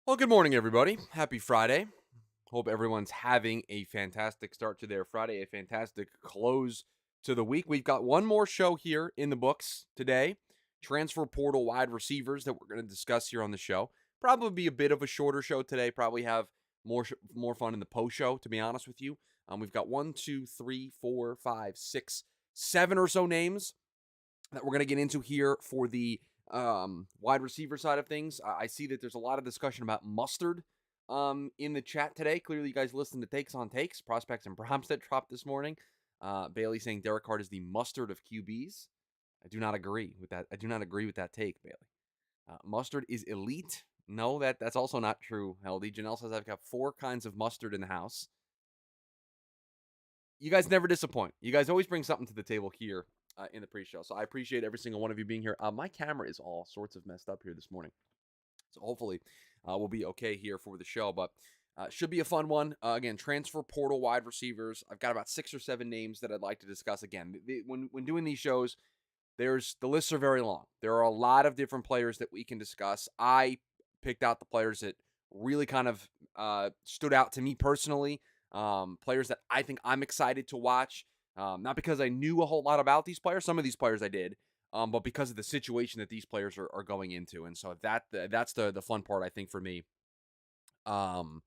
Well, good morning, everybody. Happy Friday. Hope everyone's having a fantastic start to their Friday, a fantastic close to the week. We've got one more show here in the books today, transfer portal wide receivers that we're going to discuss here on the show. Probably be a bit of a shorter show today. Probably have more fun in the post show, to be honest with you. We've got 7 or so names that we're going to get into here for the wide receiver side of things. I see that there's a lot of discussion about mustard in the chat today. Clearly, you guys listen to Takes on Takes, prospects and prompts that dropped this morning. Bailey saying Derek Carr is the mustard of QBs. I do not agree with that. I do not agree with that take, Bailey. Mustard is elite. No, that's also not true, Heldy. Janelle says I've got 4 kinds of mustard in the house. You guys never disappoint. You guys always bring something to the table here in the pre-show. So I appreciate every single one of you being here. My camera is all sorts of messed up here this morning. So hopefully we'll be okay here for the show. But should be a fun one. Again, transfer portal wide receivers. I've got about 6 or 7 names that I'd like to discuss. Again, when doing these shows, the lists are very long. There are a lot of different players that we can discuss. I picked out the players that really kind of stood out to me personally. Players that I think I'm excited to watch. Not because I knew a whole lot about these players. Some of these players I did. But because of the situation that these players are going into. And so that's the fun part, I think, for me. Um,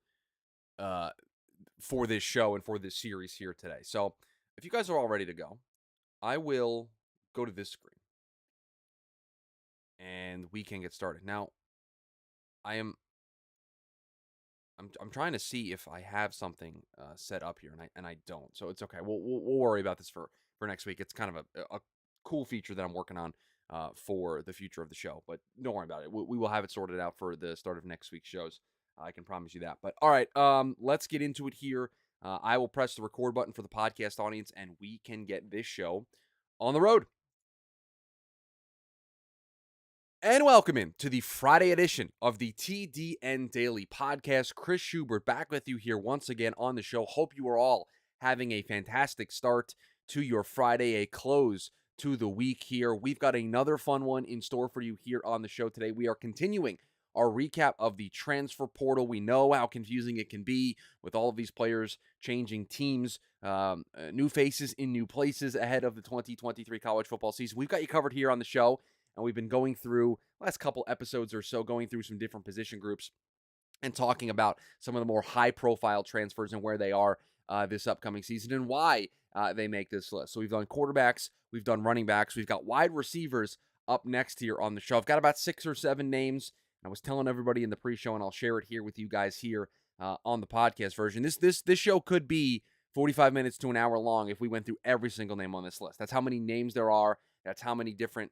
uh, for this show and for this series here today. So if you guys are all ready to go, I will go to this screen and we can get started. Now, I am I'm trying to see if I have something set up here, and I don't. So it's okay. We'll worry about this for next week. It's kind of a cool feature that I'm working on for the future of the show. But don't worry about it. We will have it sorted out for the start of next week's shows. I can promise you that. But all right, let's get into it here. I will press the record button for the podcast audience, and we can get this show on the road. And welcome in to the Friday edition of the TDN Daily podcast. Chris Schubert back with you here once again on the show. Hope you are all having a fantastic start to your Friday, a close to the week here. We've got another fun one in store for you here on the show today. We are continuing our recap of the transfer portal. We know how confusing it can be with all of these players changing teams, new faces in new places ahead of the 2023 college football season. We've got you covered here on the show. And we've been going through last couple episodes or so, going through some different position groups and talking about some of the more high-profile transfers and where they are this upcoming season and why they make this list. So we've done quarterbacks, we've done running backs, we've got wide receivers up next here on the show. I've got about 6 or 7 names. I was telling everybody in the pre-show, and I'll share it here with you guys here on the podcast version. This show could be 45 minutes to an hour long if we went through every single name on this list. That's how many names there are. That's how many different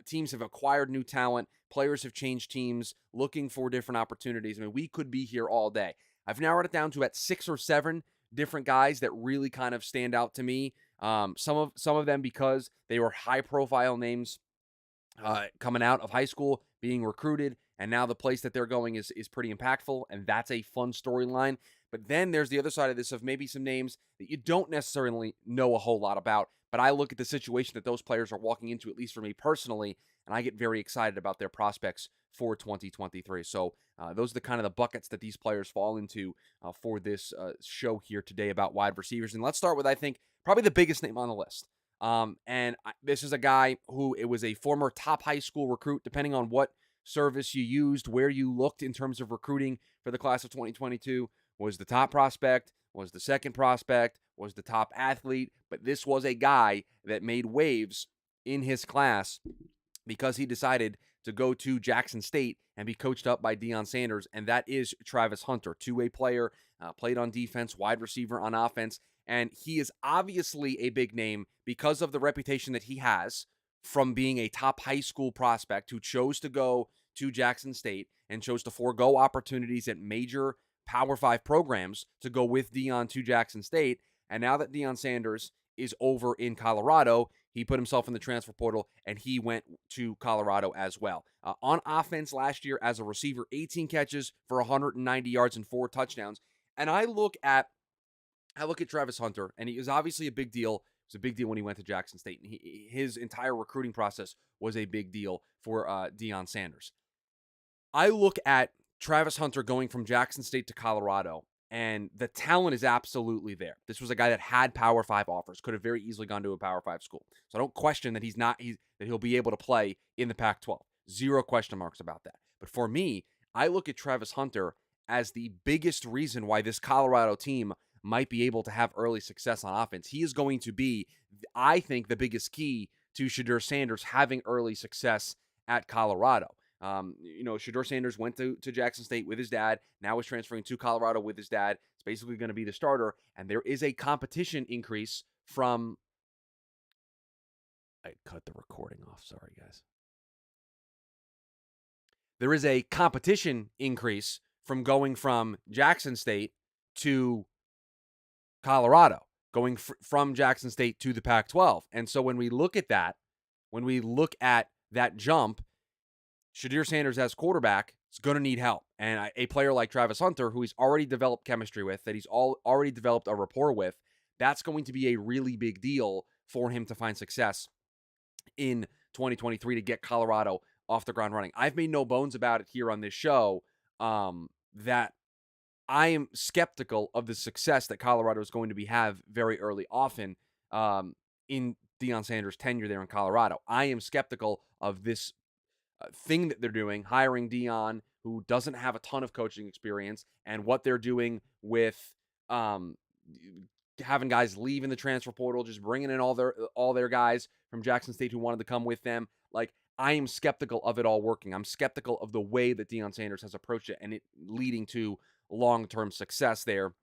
teams have acquired new talent. Players have changed teams, looking for different opportunities. I mean, we could be here all day. I've narrowed it down to at 6 or 7 different guys that really kind of stand out to me. Some of them because they were high-profile names coming out of high school, being recruited, and now the place that they're going is pretty impactful, and that's a fun storyline. But then there's the other side of this of maybe some names that you don't necessarily know a whole lot about, but I look at the situation that those players are walking into, at least for me personally, and I get very excited about their prospects for 2023. So those are the kind of the buckets that these players fall into for this show here today about wide receivers. And let's start with, I think, probably the biggest name on the list. This is a guy who it was a former top high school recruit, depending on what service you used, where you looked in terms of recruiting for the class of 2022, was the top prospect, was the second prospect, was the top athlete. But this was a guy that made waves in his class because he decided to go to Jackson State and be coached up by Deion Sanders, and that is Travis Hunter, two-way player, played on defense, wide receiver on offense, and he is obviously a big name because of the reputation that he has from being a top high school prospect who chose to go to Jackson State and chose to forego opportunities at major Power 5 programs to go with Deion to Jackson State. And now that Deion Sanders is over in Colorado, he put himself in the transfer portal, and he went to Colorado as well. On offense last year as a receiver, 18 catches for 190 yards and 4 touchdowns. And I look at Travis Hunter, and he is obviously a big deal. It was a big deal when he went to Jackson State. And his entire recruiting process was a big deal for Deion Sanders. I look at Travis Hunter going from Jackson State to Colorado, and the talent is absolutely there. This was a guy that had Power 5 offers, could have very easily gone to a Power 5 school. So I don't question that that he'll be able to play in the Pac-12. Zero question marks about that. But for me, I look at Travis Hunter as the biggest reason why this Colorado team might be able to have early success on offense. He is going to be, I think, the biggest key to Shedeur Sanders having early success at Colorado. Shedeur Sanders went to Jackson State with his dad, now is transferring to Colorado with his dad. It's basically going to be the starter, and there is a competition increase from... I cut the recording off. Sorry, guys. There is a competition increase from going from Jackson State to Colorado, going from Jackson State to the Pac-12. And so when we look at that jump, Shedeur Sanders as quarterback is going to need help. And a player like Travis Hunter, who he's already developed chemistry with, that he's already developed a rapport with, that's going to be a really big deal for him to find success in 2023 to get Colorado off the ground running. I've made no bones about it here on this show that I am skeptical of the success that Colorado is going to have very early often in Deion Sanders' tenure there in Colorado. I am skeptical of this thing that they're doing, hiring Deion, who doesn't have a ton of coaching experience, and what they're doing with having guys leave in the transfer portal, just bringing in all their guys from Jackson State who wanted to come with them. Like, I am skeptical of it all working. I'm skeptical of the way that Deion Sanders has approached it and it leading to long-term success there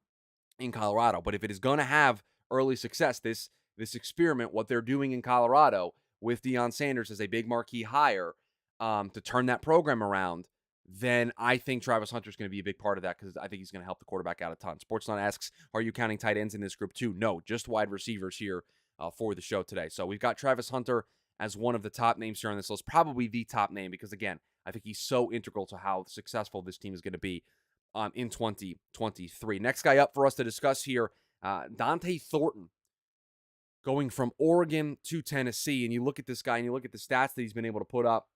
in Colorado. But if it is going to have early success, this experiment, what they're doing in Colorado with Deion Sanders as a big marquee hire to turn that program around, then I think Travis Hunter is going to be a big part of that because I think he's going to help the quarterback out a ton. Sportsnet asks, are you counting tight ends in this group too? No, just wide receivers here for the show today. So we've got Travis Hunter as one of the top names here on this list, probably the top name because, again, I think he's so integral to how successful this team is going to be in 2023. Next guy up for us to discuss here, Dante Thornton, going from Oregon to Tennessee. And you look at this guy and you look at the stats that he's been able to put up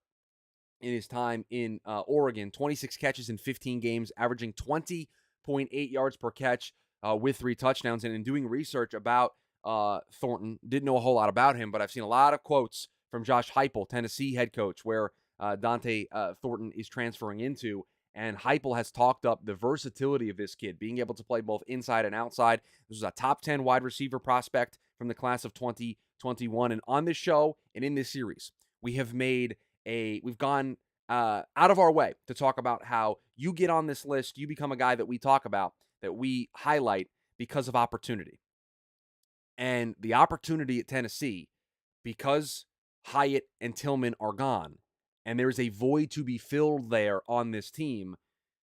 in his time in Oregon. 26 catches in 15 games, averaging 20.8 yards per catch with 3 touchdowns. And in doing research about Thornton, didn't know a whole lot about him, but I've seen a lot of quotes from Josh Heupel, Tennessee head coach, where Dante Thornton is transferring into. And Heupel has talked up the versatility of this kid, being able to play both inside and outside. This was a top 10 wide receiver prospect from the class of 2021. And on this show and in this series, we've gone out of our way to talk about how you get on this list, you become a guy that we talk about, that we highlight because of opportunity. And the opportunity at Tennessee, because Hyatt and Tillman are gone, and there is a void to be filled there on this team,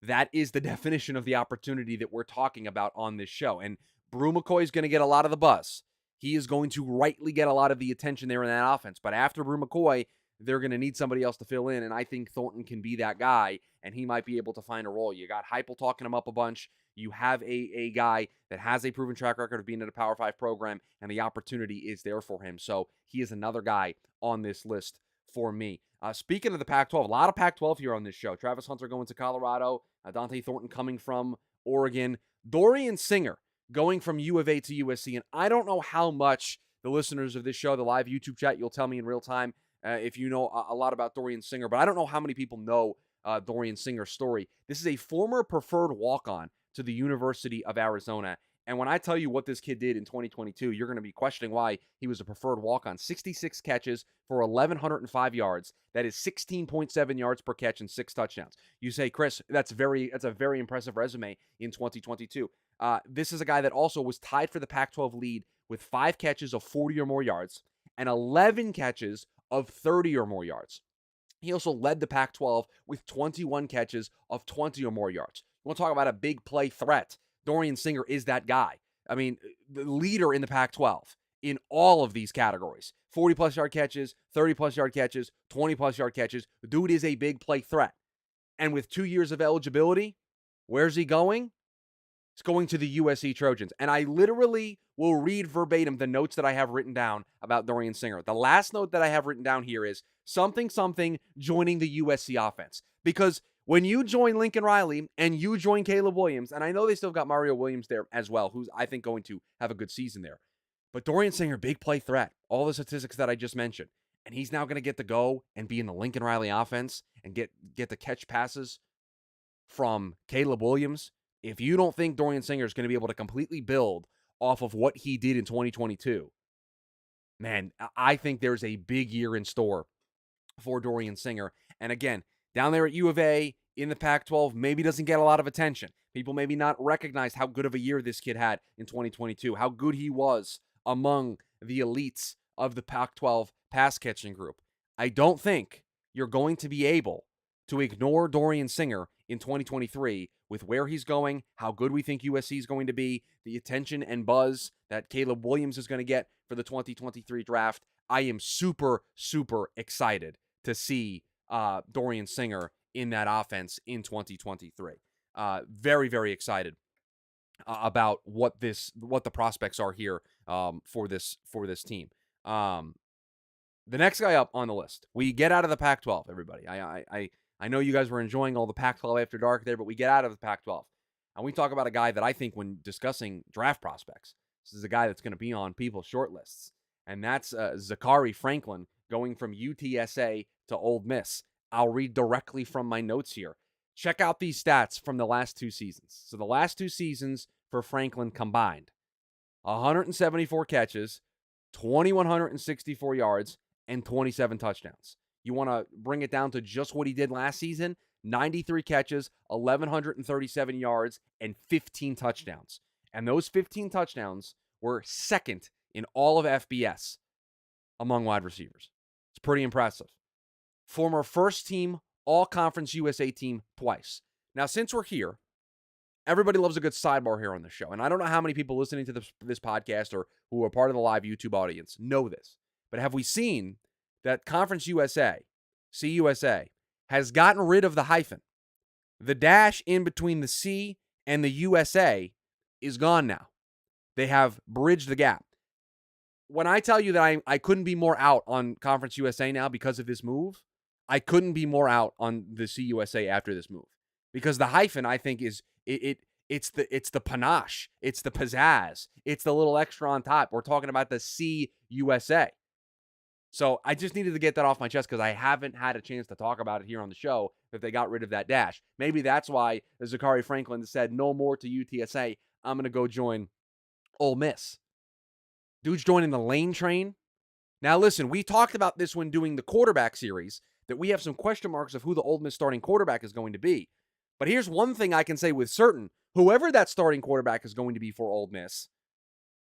that is the definition of the opportunity that we're talking about on this show. And Brew McCoy is going to get a lot of the buzz. He is going to rightly get a lot of the attention there in that offense. But after Brew McCoy, they're going to need somebody else to fill in, and I think Thornton can be that guy, and he might be able to find a role. You got Heupel talking him up a bunch. You have a guy that has a proven track record of being in a Power 5 program, and the opportunity is there for him. So he is another guy on this list for me. Speaking of the Pac-12, a lot of Pac-12 here on this show. Travis Hunter going to Colorado, Dante Thornton coming from Oregon, Dorian Singer going from U of A to USC, and I don't know how much the listeners of this show, the live YouTube chat, you'll tell me in real time if you know a lot about Dorian Singer, but I don't know how many people know Dorian Singer's story. This is a former preferred walk-on to the University of Arizona. And when I tell you what this kid did in 2022, you're going to be questioning why he was a preferred walk-on. 66 catches for 1,105 yards. That is 16.7 yards per catch and 6 touchdowns. You say, Chris, that's a very impressive resume in 2022. This is a guy that also was tied for the Pac-12 lead with 5 catches of 40 or more yards and 11 catches of 30 or more yards. He also led the Pac-12 with 21 catches of 20 or more yards. You want to talk about a big play threat? Dorian Singer is that guy. I mean, the leader in the Pac-12 in all of these categories. 40-plus yard catches, 30-plus yard catches, 20-plus yard catches. The dude is a big play threat. And with 2 years of eligibility, where's he going? He's going to the USC Trojans. And I literally will read verbatim the notes that I have written down about Dorian Singer. The last note that I have written down here is something joining the USC offense. Because When you join Lincoln Riley and you join Caleb Williams, and I know they still got Mario Williams there as well, who's I think going to have a good season there. But Dorian Singer, big play threat, all the statistics that I just mentioned. And he's now going to get to go and be in the Lincoln Riley offense and get to catch passes from Caleb Williams. If you don't think Dorian Singer is going to be able to completely build off of what he did in 2022, man, I think there's a big year in store for Dorian Singer. And again, down there at U of A in the Pac-12, maybe doesn't get a lot of attention. People maybe not recognize how good of a year this kid had in 2022, how good he was among the elites of the Pac-12 pass catching group. I don't think you're going to be able to ignore Dorian Singer in 2023 with where he's going, how good we think USC is going to be, the attention and buzz that Caleb Williams is going to get for the 2023 draft. I am super, super excited to see Dorian Singer in that offense in 2023. Very, very excited about what the prospects are here for this team. The next guy up on the list, we get out of the Pac-12, everybody. I know you guys were enjoying all the Pac-12 after dark there, but we get out of the Pac-12. And we talk about a guy that I think when discussing draft prospects, this is a guy that's going to be on people's short lists. And that's Zachary Franklin going from UTSA to Ole Miss. I'll read directly from my notes here. Check out these stats from the last two seasons. So the last two seasons for Franklin combined, 174 catches, 2,164 yards, and 27 touchdowns. You want to bring it down to just what he did last season? 93 catches, 1,137 yards, and 15 touchdowns. And those 15 touchdowns were second in all of FBS among wide receivers. It's pretty impressive. Former first team All-Conference USA team twice. Now, since we're here, everybody loves a good sidebar here on the show. And I don't know how many people listening to this podcast or who are part of the live YouTube audience know this. But have we seen that Conference USA, CUSA, has gotten rid of the hyphen? The dash in between the C and the USA is gone now. They have bridged the gap. When I tell you that I couldn't be more out on Conference USA now because of this move, I couldn't be more out on the CUSA after this move. Because the hyphen, I think, is it's the panache, it's the pizzazz, it's the little extra on top. We're talking about the CUSA. So I just needed to get that off my chest because I haven't had a chance to talk about it here on the show that they got rid of that dash. Maybe that's why Zachary Franklin said no more to UTSA. I'm going to go join Ole Miss. Dude's joining the lane train. Now listen, we talked about this when doing the quarterback series, that we have some question marks of who the Ole Miss starting quarterback is going to be. But here's one thing I can say with certain. Whoever that starting quarterback is going to be for Ole Miss,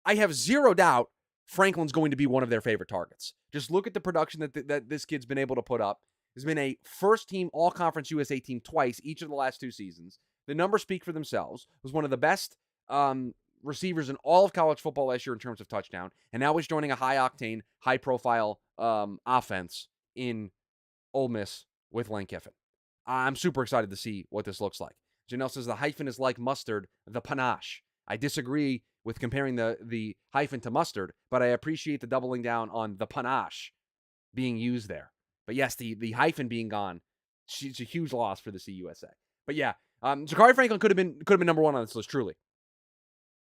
I have zero doubt Franklin's going to be one of their favorite targets. Just look at the production that this kid's been able to put up. He's been a first-team All-Conference USA team twice, each of the last two seasons. The numbers speak for themselves. Was one of the best receivers in all of college football last year in terms of touchdown, and now he's joining a high-octane, high-profile offense in Ole Miss with Lane Kiffin. I'm super excited to see what this looks like. Janelle says the hyphen is like mustard, the panache. I disagree with comparing the hyphen to mustard, but I appreciate the doubling down on the panache being used there. But yes, the hyphen being gone, it's a huge loss for the CUSA. But yeah, Zachary Franklin could have been number one on this list, truly.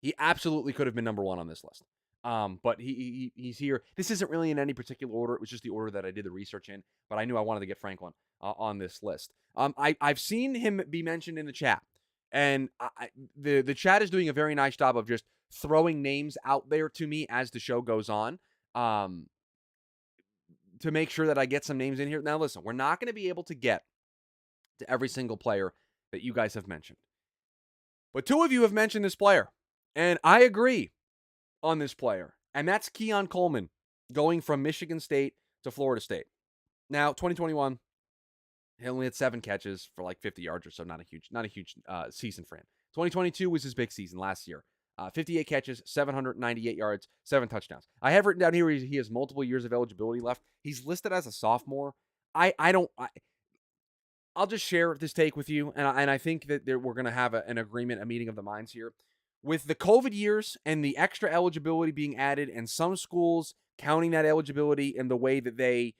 He absolutely could have been number one on this list. But he's here. This isn't really in any particular order. It was just the order that I did the research in, but I knew I wanted to get Franklin on this list. I've seen him be mentioned in the chat, and the chat is doing a very nice job of just throwing names out there to me as the show goes on, to make sure that I get some names in here. Now, listen, we're not going to be able to get to every single player that you guys have mentioned, but two of you have mentioned this player, and I agree on this player, and that's Keon Coleman going from Michigan State to Florida State. Now, 2021, he only had 7 catches for like 50 yards or so. Not a huge season for him. 2022 was his big season last year. 58 catches, 798 yards, 7 touchdowns. I have written down here he has multiple years of eligibility left. He's listed as a sophomore. I'll just share this take with you, and I think that we're going to have an agreement, a meeting of the minds here. With the COVID years and the extra eligibility being added, and some schools counting that eligibility in the way that they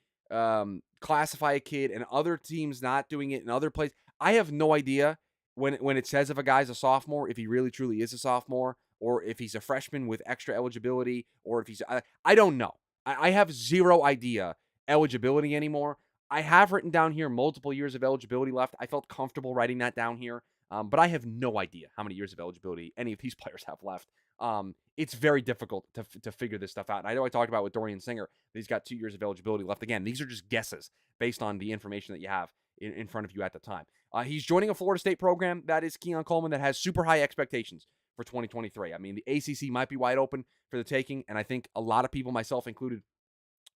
classify a kid, and other teams not doing it in other places, I have no idea when it says if a guy's a sophomore, if he really truly is a sophomore, or if he's a freshman with extra eligibility, or if I don't know. I have zero idea eligibility anymore. I have written down here multiple years of eligibility left. I felt comfortable writing that down here, but I have no idea how many years of eligibility any of these players have left. It's very difficult to figure this stuff out. And I know I talked about with Dorian Singer that he's got 2 years of eligibility left. Again, these are just guesses based on the information that you have in front of you at the time. He's joining a Florida State program that is Keon Coleman that has super high expectations for 2023. I mean, the ACC might be wide open for the taking, and I think a lot of people, myself included,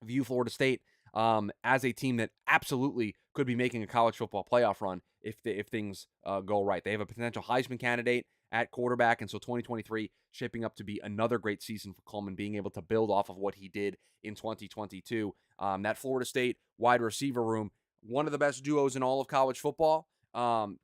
view Florida State as a team that absolutely could be making a college football playoff run if things go right. They have a potential Heisman candidate at quarterback, and so 2023 shaping up to be another great season for Coleman, being able to build off of what he did in 2022. That Florida State wide receiver room, one of the best duos in all of college football,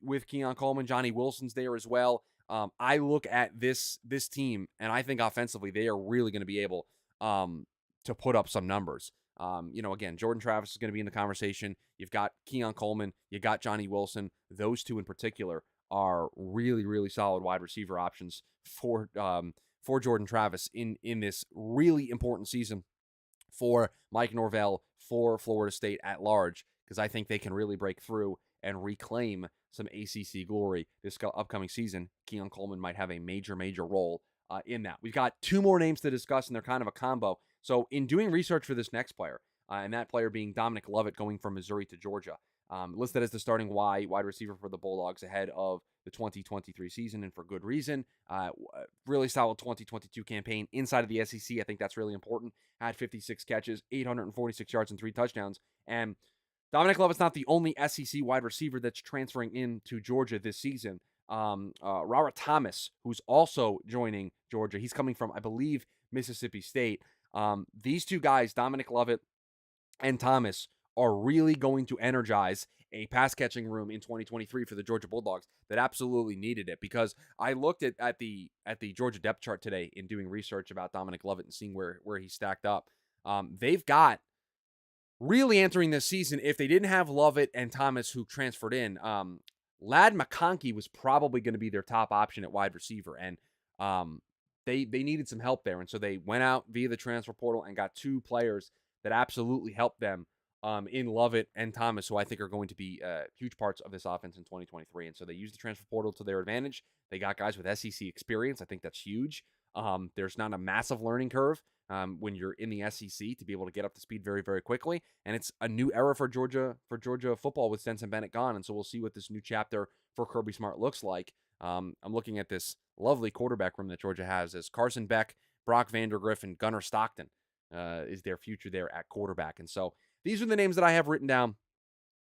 with Keon Coleman. Johnny Wilson's there as well. I look at this team, and I think offensively they are really going to be able to put up some numbers. Again, Jordan Travis is going to be in the conversation. You've got Keon Coleman, you got Johnny Wilson. Those two in particular are really, really solid wide receiver options for Jordan Travis in this really important season for Mike Norvell, for Florida State at large, because I think they can really break through and reclaim some ACC glory this upcoming season. Keon Coleman might have a major, major role in that. We've got 2 more names to discuss, and they're kind of a combo. So in doing research for this next player, and that player being Dominic Lovett going from Missouri to Georgia, listed as the starting wide receiver for the Bulldogs ahead of the 2023 season, and for good reason. Really solid 2022 campaign inside of the SEC. I think that's really important. Had 56 catches, 846 yards, and 3 touchdowns. And Dominic Lovett's not the only SEC wide receiver that's transferring into Georgia this season. Robert Thomas, who's also joining Georgia, he's coming from, I believe, Mississippi State. These 2 guys, Dominic Lovett and Thomas, are really going to energize a pass catching room in 2023 for the Georgia Bulldogs that absolutely needed it, because I looked at the Georgia depth chart today in doing research about Dominic Lovett and seeing where he stacked up. They've got really entering this season, if they didn't have Lovett and Thomas who transferred in, Ladd McConkey was probably going to be their top option at wide receiver, and they needed some help there, and so they went out via the transfer portal and got 2 players that absolutely helped them in Lovett and Thomas, who I think are going to be huge parts of this offense in 2023. And so they used the transfer portal to their advantage. They got guys with SEC experience. I think that's huge. There's not a massive learning curve when you're in the SEC to be able to get up to speed very, very quickly. And it's a new era for Georgia football with Stetson Bennett gone. And so we'll see what this new chapter for Kirby Smart looks like. I'm looking at this lovely quarterback room that Georgia has as Carson Beck, Brock Vandergriff, and Gunnar Stockton is their future there at quarterback. And so these are the names that I have written down.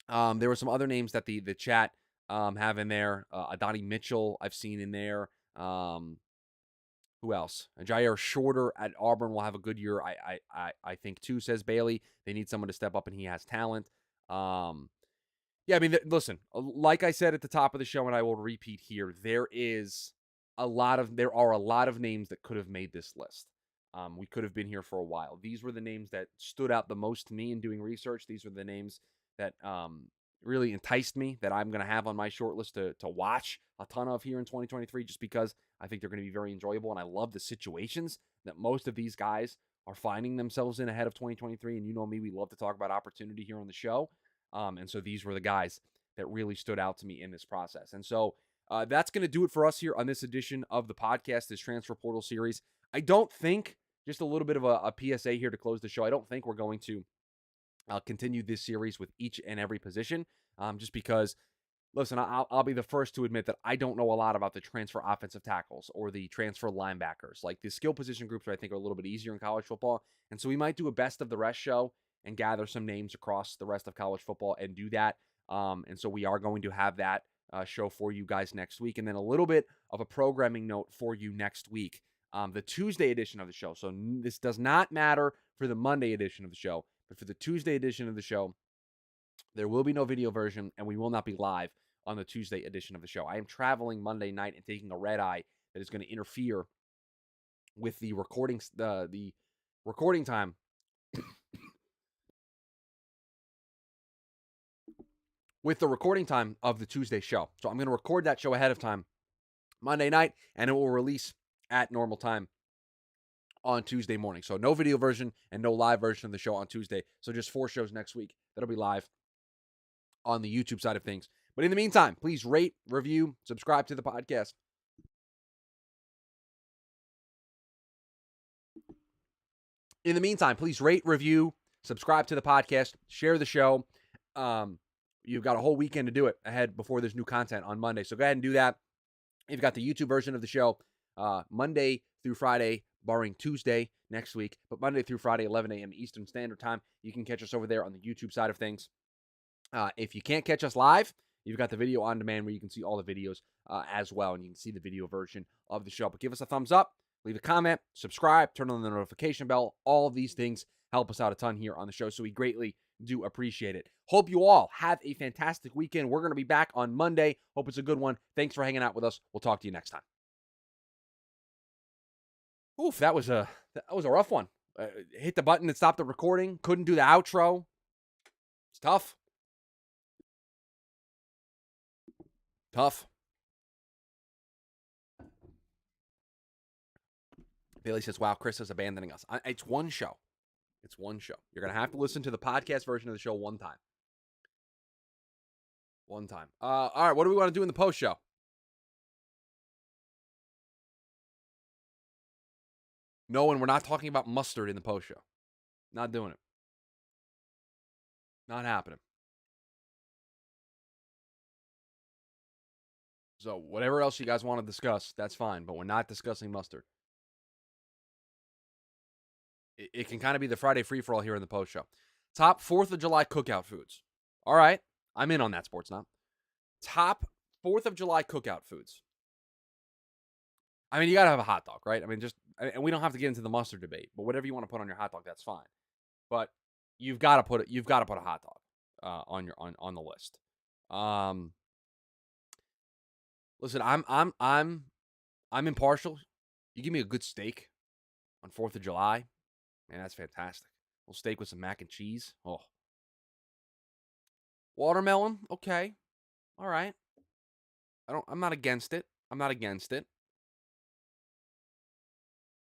There were some other names that the chat have in there. Adonai Mitchell I've seen in there. Who else? Jair Shorter at Auburn will have a good year, I think, too, says Bailey. They need someone to step up, and he has talent. Yeah, I mean, listen, like I said at the top of the show, and I will repeat here, there are a lot of names that could have made this list. We could have been here for a while. These were the names that stood out the most to me in doing research. These were the names that really enticed me, that I'm going to have on my short list to watch a ton of here in 2023, just because I think they're going to be very enjoyable. And I love the situations that most of these guys are finding themselves in ahead of 2023. And you know me, we love to talk about opportunity here on the show. And so these were the guys that really stood out to me in this process. And so that's going to do it for us here on this edition of the podcast, this transfer portal series. I don't think, just a little bit of a PSA here to close the show, I don't think we're going to continue this series with each and every position, just because, listen, I'll be the first to admit that I don't know a lot about the transfer offensive tackles or the transfer linebackers. Like, the skill position groups, I think, are a little bit easier in college football, and so we might do a best of the rest show and gather some names across the rest of college football and do that. And so we are going to have that show for you guys next week, and then a little bit of a programming note for you next week. The Tuesday edition of the show. So this does not matter for the Monday edition of the show, but for the Tuesday edition of the show, there will be no video version, and we will not be live on the Tuesday edition of the show. I am traveling Monday night and taking a red eye that is going to interfere with the recording time with the recording time of the Tuesday show. So I'm going to record that show ahead of time Monday night, and it will release at normal time on Tuesday morning. So no video version and no live version of the show on Tuesday. So just 4 shows next week that'll be live on the YouTube side of things. But in the meantime, please rate, review, subscribe to the podcast. In the meantime, please rate, review, subscribe to the podcast, share the show. You've got a whole weekend to do it ahead before there's new content on Monday. So go ahead and do that. You've got the YouTube version of the show Monday through Friday, barring Tuesday next week, but Monday through Friday, 11 a.m. Eastern Standard Time. You can catch us over there on the YouTube side of things. If you can't catch us live, you've got the video on demand where you can see all the videos as well, and you can see the video version of the show. But give us a thumbs up, leave a comment, subscribe, turn on the notification bell. All of these things help us out a ton here on the show, so we greatly do appreciate it. Hope you all have a fantastic weekend. We're going to be back on Monday. Hope it's a good one. Thanks for hanging out with us. We'll talk to you next time. Oof, that was a rough one. Hit the button that stopped the recording. Couldn't do the outro. It's tough. Bailey says, wow, Chris is abandoning us. It's one show. It's one show. You're going to have to listen to the podcast version of the show one time. All right, what do we want to do in the post show? No, and we're not talking about mustard in the post show. Not doing it. Not happening. So whatever else you guys want to discuss, that's fine, but we're not discussing mustard. It can kind of be the Friday free-for-all here in the post show. Top 4th of July cookout foods. All right, I'm in on that, Sports Now. Top 4th of July cookout foods. I mean, you got to have a hot dog, right? I mean, and we don't have to get into the mustard debate, but whatever you want to put on your hot dog, that's fine. But you've got to put a hot dog on the list. Listen, I'm impartial. You give me a good steak on 4th of July, man, that's fantastic. A little steak with some mac and cheese. Oh. Watermelon, okay. All right. I'm not against it.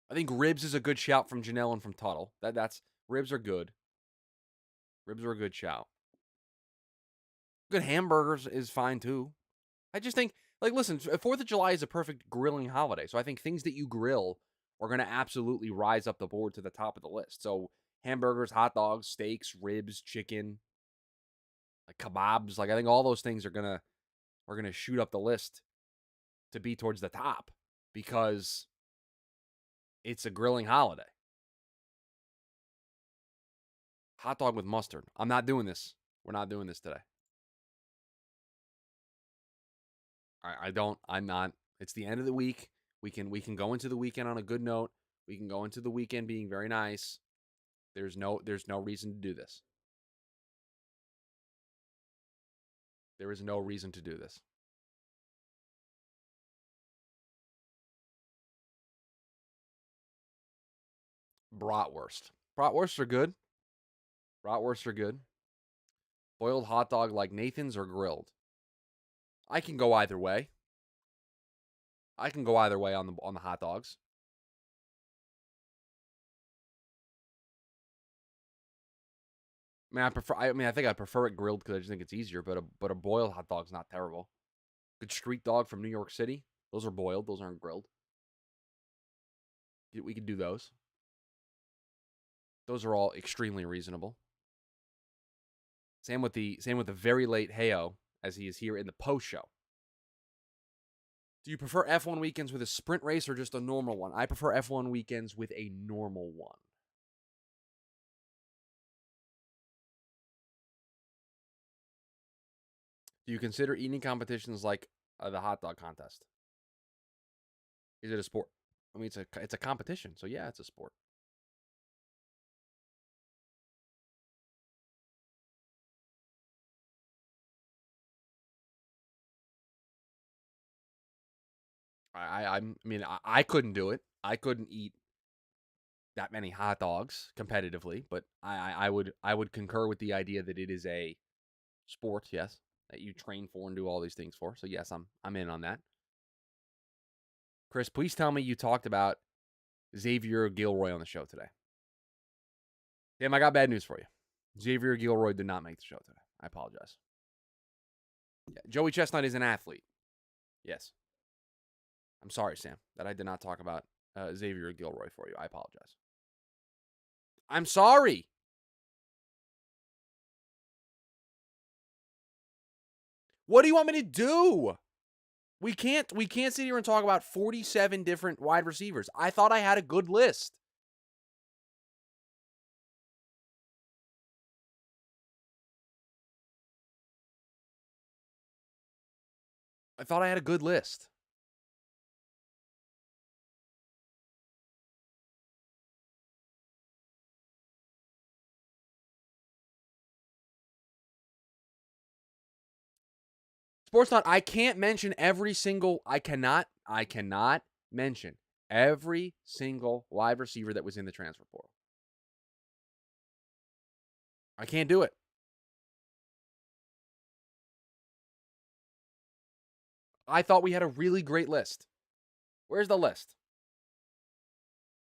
I think ribs is a good shout from Janelle and from Tuttle. That's ribs are good. Ribs are a good shout. Good hamburgers is fine too. I just think, listen, 4th of July is a perfect grilling holiday. So I think things that you grill are going to absolutely rise up the board to the top of the list. So hamburgers, hot dogs, steaks, ribs, chicken, kebabs, I think all those things are going to shoot up the list to be towards the top because it's a grilling holiday. Hot dog with mustard. I'm not doing this. We're not doing this today. I'm not. It's the end of the week. We can go into the weekend on a good note. We can go into the weekend being very nice. There's no reason to do this. There is no reason to do this. Bratwurst. Bratwursts are good. Boiled hot dog like Nathan's or grilled. I can go either way. On the hot dogs. I think I prefer it grilled because I just think it's easier. But a boiled hot dog's not terrible. Good street dog from New York City. Those are boiled. Those aren't grilled. We could do those. Those are all extremely reasonable. Same with the very late Heyo, as he is here in the post show. Do you prefer F1 weekends with a sprint race or just a normal one? I prefer F1 weekends with a normal one. Do you consider eating competitions like the hot dog contest? Is it a sport? I mean, it's a competition, so yeah, it's a sport. I couldn't do it. I couldn't eat that many hot dogs competitively, but I would concur with the idea that it is a sport. Yes. that you train for and do all these things for. So yes, I'm in on that. Chris, please tell me you talked about Xavier Gilroy on the show today. Damn, I got bad news for you. Xavier Gilroy did not make the show today. I apologize. Yeah, Joey Chestnut is an athlete. Yes. I'm sorry, Sam, that I did not talk about Xavier Gilroy for you. I apologize. I'm sorry. What do you want me to do? We can't sit here and talk about 47 different wide receivers. I thought I had a good list. I thought I had a good list. Sportsnot, I can't mention every single I cannot mention every single wide receiver that was in the transfer portal. I can't do it. I thought we had a really great list. Where's the list?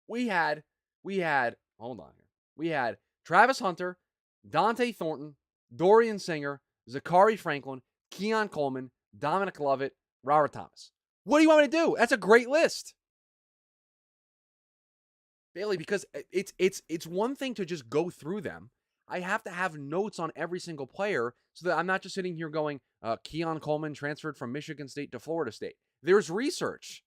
We had, hold on here. We had Travis Hunter, Dante Thornton, Dorian Singer, Zachary Franklin, Keon Coleman, Dominic Lovett, Robert Thomas. What do you want me to do? That's a great list. Bailey, because it's one thing to just go through them. I have to have notes on every single player so that I'm not just sitting here going, Keon Coleman transferred from Michigan State to Florida State. There's research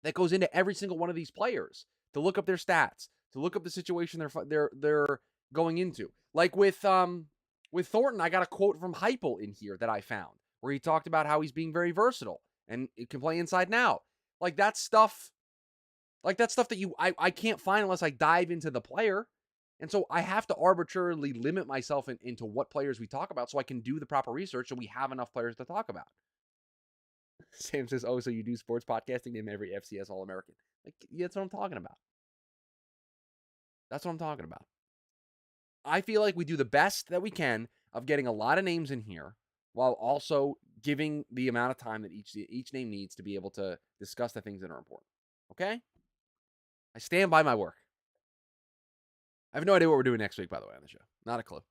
that goes into every single one of these players to look up their stats, to look up the situation they're going into. Like with Thornton, I got a quote from Heupel in here that I found where he talked about how he's being very versatile and it can play inside and out. Like that's stuff that I can't find unless I dive into the player. And so I have to arbitrarily limit myself into what players we talk about so I can do the proper research so we have enough players to talk about. Sam says, oh, so you do sports podcasting? Name every FCS All-American. Like, yeah, that's what I'm talking about. That's what I'm talking about. I feel like we do the best that we can of getting a lot of names in here while also giving the amount of time that each name needs to be able to discuss the things that are important. Okay? I stand by my work. I have no idea what we're doing next week, by the way, on the show. Not a clue.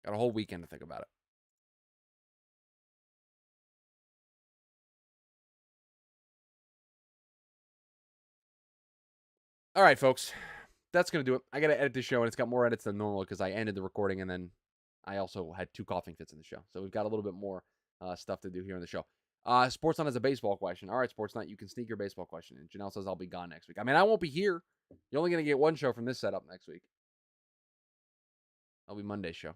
Got a whole weekend to think about it. All right, folks. That's going to do it. I got to edit this show, and it's got more edits than normal because I ended the recording, and then I also had 2 coughing fits in the show. So we've got a little bit more stuff to do here on the show. Sportsnet has a baseball question. All right, Sportsnet, you can sneak your baseball question in. Janelle says I'll be gone next week. I mean, I won't be here. You're only going to get one show from this setup next week. That'll be Monday's show.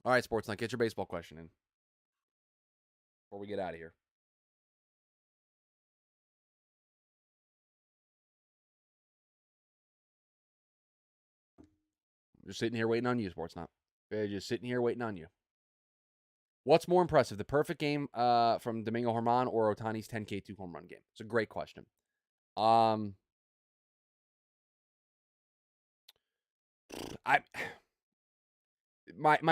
All right, Sportsnet, get your baseball question in before we get out of here. Just sitting here waiting on you, Sportsnet. Just sitting here waiting on you. What's more impressive, the perfect game from Domingo Germán or Ohtani's 10K 2 home run game? It's a great question. My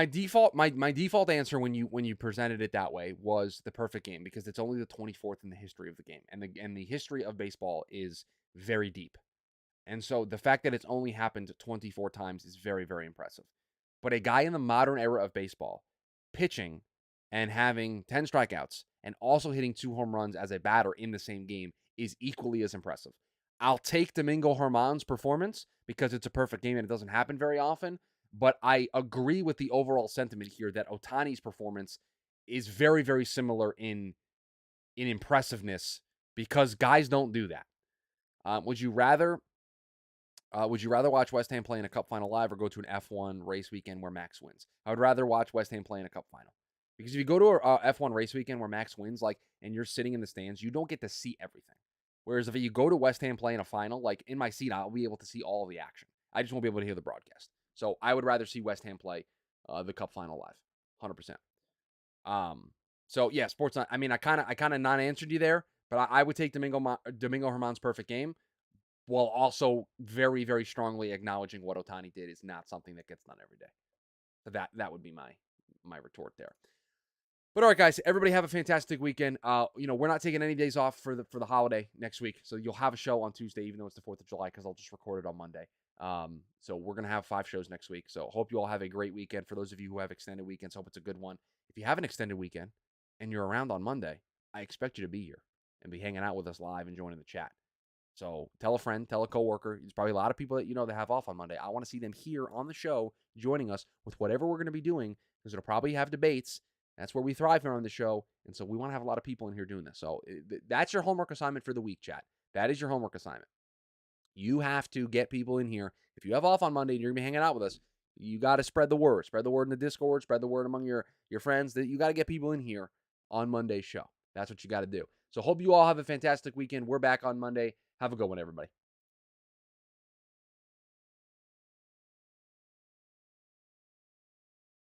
default answer when you presented it that way was the perfect game because it's only the 24th in the history of the game, and the history of baseball is very deep. And so the fact that it's only happened 24 times is very, very impressive. But a guy in the modern era of baseball pitching and having 10 strikeouts and also hitting 2 home runs as a batter in the same game is equally as impressive. I'll take Domingo Germán's performance because it's a perfect game and it doesn't happen very often. But I agree with the overall sentiment here that Ohtani's performance is very, very similar in impressiveness because guys don't do that. Would you rather watch West Ham play in a Cup final live or go to an F1 race weekend where Max wins? I would rather watch West Ham play in a Cup final. Because if you go to a F1 race weekend where Max wins, and you're sitting in the stands, you don't get to see everything. Whereas if you go to West Ham play in a final, in my seat, I'll be able to see all of the action. I just won't be able to hear the broadcast. So I would rather see West Ham play the Cup final live, 100%. So yeah, Sportsnet. I mean, I kind of non-answered you there, but I would take Domingo Germán's perfect game, while also very, very strongly acknowledging what Ohtani did is not something that gets done every day. So that would be my my retort there. But all right, guys, everybody have a fantastic weekend. We're not taking any days off for the holiday next week, so you'll have a show on Tuesday, even though it's the 4th of July, because I'll just record it on Monday. So we're gonna have 5 shows next week. So hope you all have a great weekend. For those of you who have extended weekends, hope it's a good one. If you have an extended weekend and you're around on Monday, I expect you to be here and be hanging out with us live and joining the chat. So tell a friend, tell a coworker. There's probably a lot of people that that have off on Monday. I want to see them here on the show joining us with whatever we're going to be doing, because it'll probably have debates. That's where we thrive here on the show. And so we want to have a lot of people in here doing this. So that's your homework assignment for the week, chat. That is your homework assignment. You have to get people in here. If you have off on Monday and you're going to be hanging out with us, you got to spread the word. Spread the word in the Discord. Spread the word among your friends that you got to get people in here on Monday's show. That's what you got to do. So hope you all have a fantastic weekend. We're back on Monday. Have a good one, everybody.